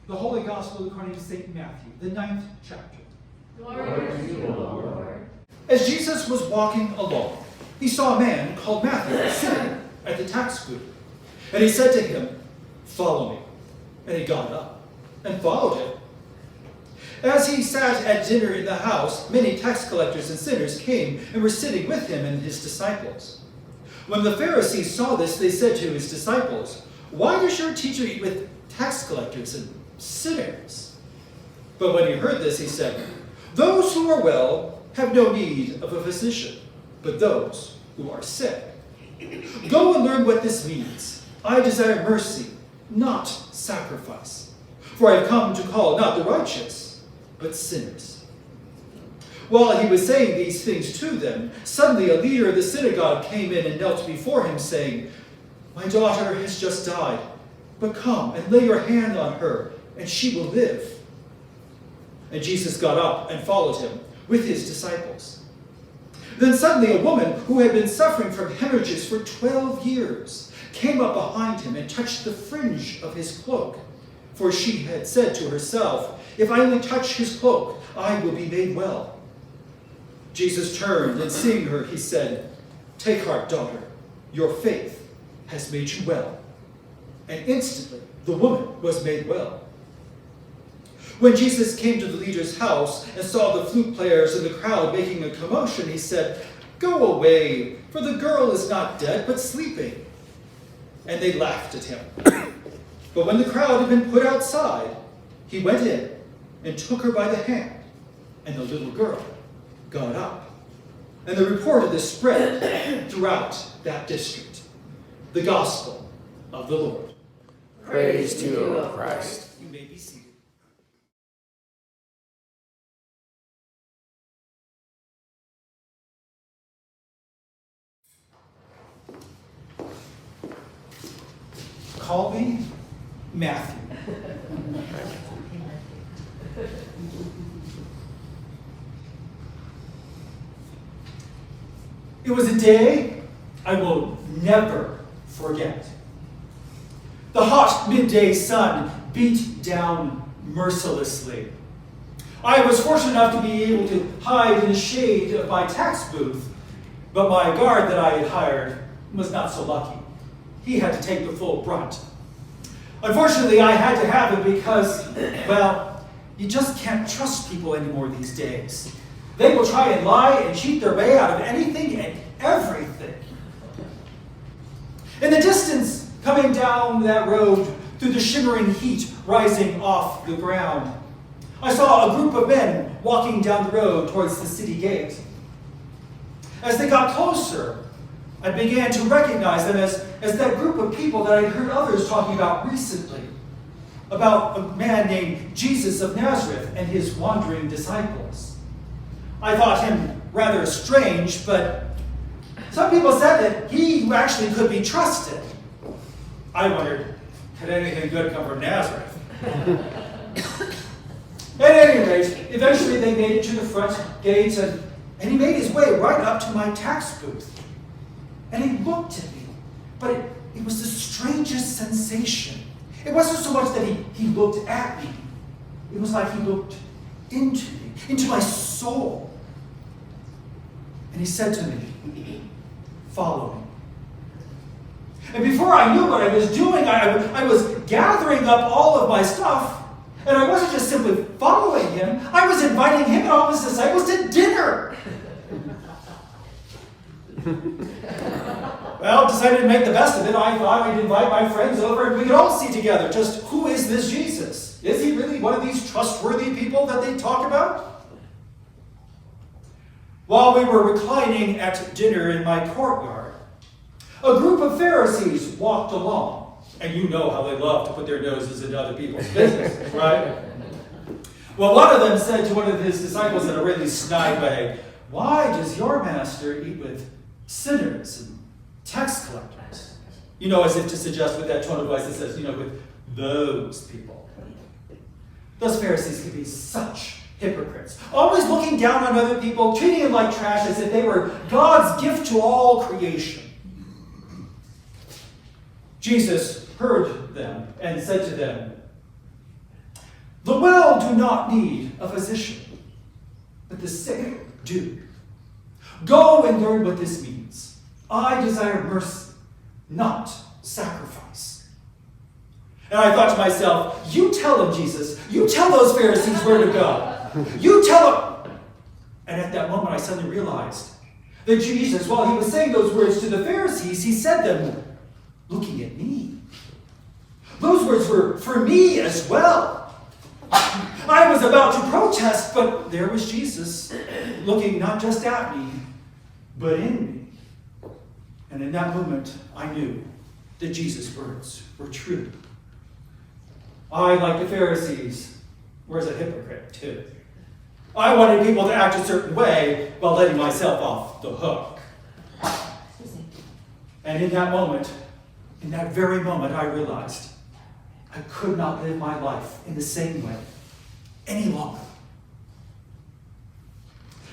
The Holy Gospel according to St. Matthew, the 9th chapter. Glory to you, O Lord. As Jesus was walking along, he saw a man called Matthew sitting at the tax booth. And he said to him, "Follow me." And he got up and followed him. As he sat at dinner in the house, many tax collectors and sinners came and were sitting with him and his disciples. When the Pharisees saw this, they said to his disciples, "Why does your teacher eat with tax collectors and sinners?" But when he heard this, he said, "Those who are well have no need of a physician, but those who are sick. Go and learn what this means. I desire mercy, not sacrifice. For I have come to call not the righteous, but sinners." While he was saying these things to them, suddenly a leader of the synagogue came in and knelt before him, saying, "My daughter has just died, but come and lay your hand on her, and she will live." And Jesus got up and followed him with his disciples. Then suddenly a woman who had been suffering from hemorrhages for 12 years came up behind him and touched the fringe of his cloak. For she had said to herself, "If I only touch his cloak, I will be made well." Jesus turned, and seeing her, he said, "Take heart, daughter, your faith has made you well." And instantly the woman was made well. When Jesus came to the leader's house and saw the flute players and the crowd making a commotion, he said, "Go away, for the girl is not dead, but sleeping." And they laughed at him. But when the crowd had been put outside, he went in and took her by the hand, and the little girl got up. And the report of this spread throughout that district. The Gospel of the Lord. Praise to you, O Christ. You may be seated. Call me Matthew. It was a day I will never forget. The hot midday sun beat down mercilessly. I was fortunate enough to be able to hide in the shade of my tax booth, but my guard that I had hired was not so lucky. He had to take the full brunt. Unfortunately, I had to have it because, well, you just can't trust people anymore these days. They will try and lie and cheat their way out of anything and everything. In the distance, coming down that road through the shimmering heat rising off the ground, I saw a group of men walking down the road towards the city gate. As they got closer, I began to recognize them as that group of people that I'd heard others talking about recently, about a man named Jesus of Nazareth and his wandering disciples. I thought him rather strange, but some people said that he actually could be trusted. I wondered, could anything good come from Nazareth? At any rate, eventually they made it to the front gate, and he made his way right up to my tax booth. And he looked at me, but it was the strangest sensation. It wasn't so much that he looked at me. It was like he looked into me, into my soul. And he said to me, "Follow me." And before I knew what I was doing, I was gathering up all of my stuff. And I wasn't just simply following him. I was inviting him and all his disciples to dinner. Well, decided to make the best of it. I thought I'd invite my friends over and we could all see together just who is this Jesus? Is he really one of these trustworthy people that they talk about? While we were reclining at dinner in my courtyard, a group of Pharisees walked along. And you know how they love to put their noses into other people's business, right? Well, one of them said to one of his disciples in a really snide way, "Why does your master eat with sinners and tax collectors?" You know, as if to suggest with that tone of voice that says, with those people. Those Pharisees could be such hypocrites, always looking down on other people, treating them like trash as if they were God's gift to all creation. Jesus heard them and said to them, The well do not need a physician, but the sick do. Go and learn what this means. I desire mercy, not sacrifice. And I thought to myself, you tell them, Jesus. You tell those Pharisees where to go. You tell them. And at that moment, I suddenly realized that Jesus, while he was saying those words to the Pharisees, he said them looking at me. Those words were for me as well. I was about to protest, but there was Jesus looking not just at me, but in me. And in that moment, I knew that Jesus' words were true. I, like the Pharisees, was a hypocrite too. I wanted people to act a certain way while letting myself off the hook. And in that moment, in that very moment, I realized I could not live my life in the same way any longer.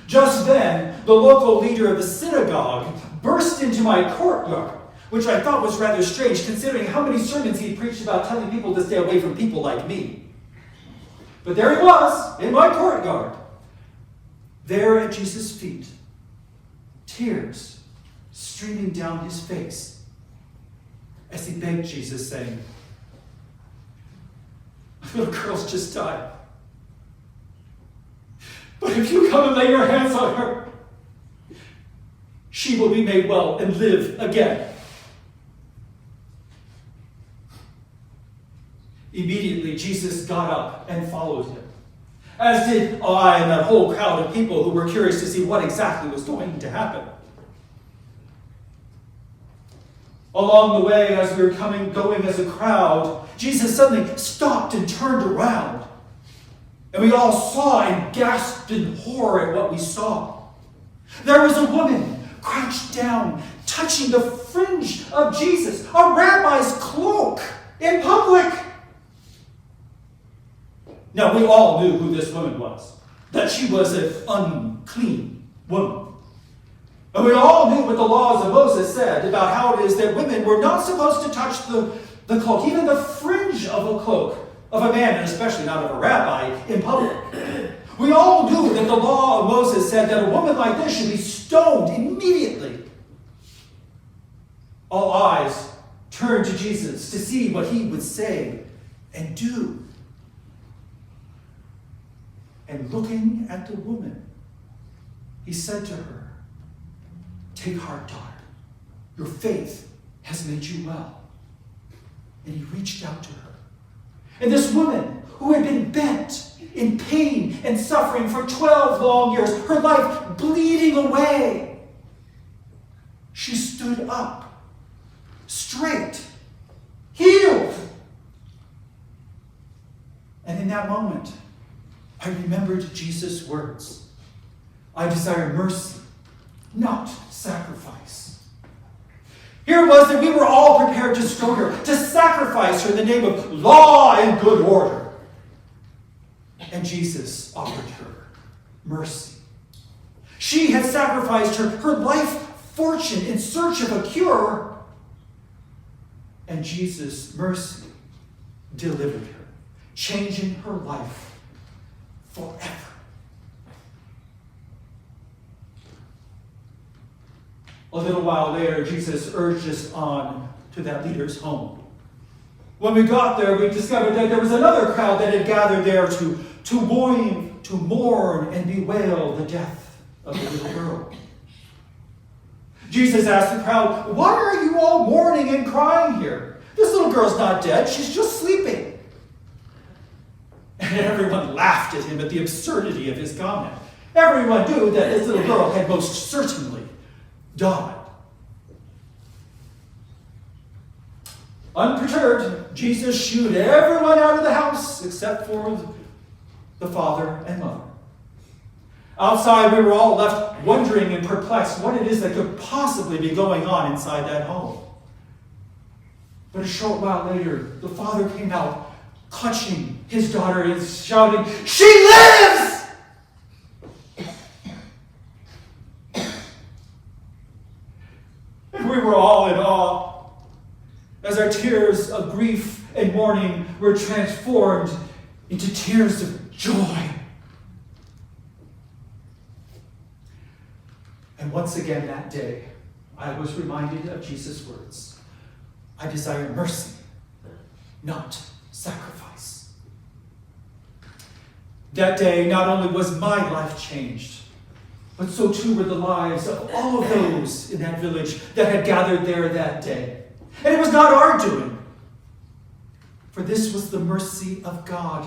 Just then, the local leader of the synagogue burst into my courtyard, which I thought was rather strange considering how many sermons he preached about telling people to stay away from people like me. But there he was, in my courtyard, there at Jesus' feet, tears streaming down his face as he begged Jesus, saying, "My little girl's just died. But if you come and lay your hands on her, she will be made well and live again." Immediately, Jesus got up and followed him, as did I and that whole crowd of people who were curious to see what exactly was going to happen. Along the way, as we were going as a crowd, Jesus suddenly stopped and turned around. And we all saw and gasped in horror at what we saw. There was a woman crouched down, touching the fringe of Jesus, a rabbi's cloak, in public. Now, we all knew who this woman was, that she was an unclean woman. And we all knew what the laws of Moses said about how it is that women were not supposed to touch the cloak, even the fringe of a cloak of a man, and especially not of a rabbi, in public. We all knew that the law of Moses said that a woman like this should be stoned immediately. All eyes turned to Jesus to see what he would say and do. And looking at the woman, he said to her, "Take heart, daughter. Your faith has made you well." And he reached out to her. And this woman, who had been bent in pain and suffering for 12 long years, her life bleeding away, she stood up, straight, healed. And in that moment, I remembered Jesus' words. I desire mercy, not sacrifice. Here it was that we were all prepared to stone her, to sacrifice her in the name of law and good order. And Jesus offered her mercy. She had sacrificed her life fortune in search of a cure. And Jesus' mercy delivered her, changing her life forever. A little while later, Jesus urged us on to that leader's home. When we got there, we discovered that there was another crowd that had gathered there to mourn and bewail the death of the little girl. Jesus asked the crowd, "Why are you all mourning and crying here? This little girl's not dead, she's just sleeping." And everyone laughed at him at the absurdity of his comment. Everyone knew that his little girl had most certainly died. Unperturbed, Jesus shooed everyone out of the house except for the father and mother. Outside, we were all left wondering and perplexed what it is that could possibly be going on inside that home. But a short while later, the father came out, clutching his daughter and shouting, "She lives!" And we were all in awe as our tears of grief and mourning were transformed into tears of joy. And once again that day, I was reminded of Jesus' words. I desire mercy, not sacrifice. That day, not only was my life changed, but so too were the lives of all of those in that village that had gathered there that day. And it was not our doing, for this was the mercy of God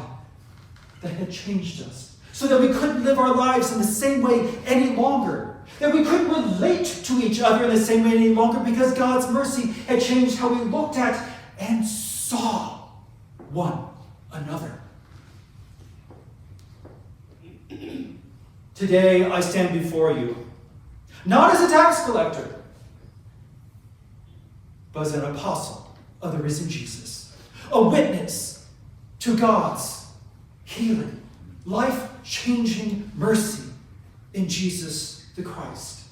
that had changed us, so that we couldn't live our lives in the same way any longer, that we couldn't relate to each other in the same way any longer, because God's mercy had changed how we looked at and saw one another. Today I stand before you, not as a tax collector, but as an apostle of the risen Jesus, a witness to God's healing, life-changing mercy in Jesus the Christ.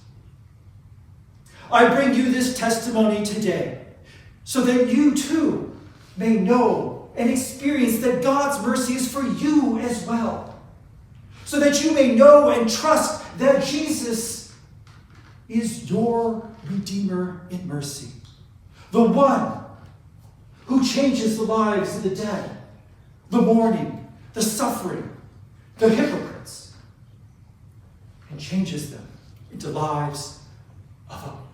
I bring you this testimony today so that you too may know and experience that God's mercy is for you as well. So that you may know and trust that Jesus is your Redeemer in mercy. The one who changes the lives of the dead, the mourning, the suffering, the hypocrites, and changes them into lives of a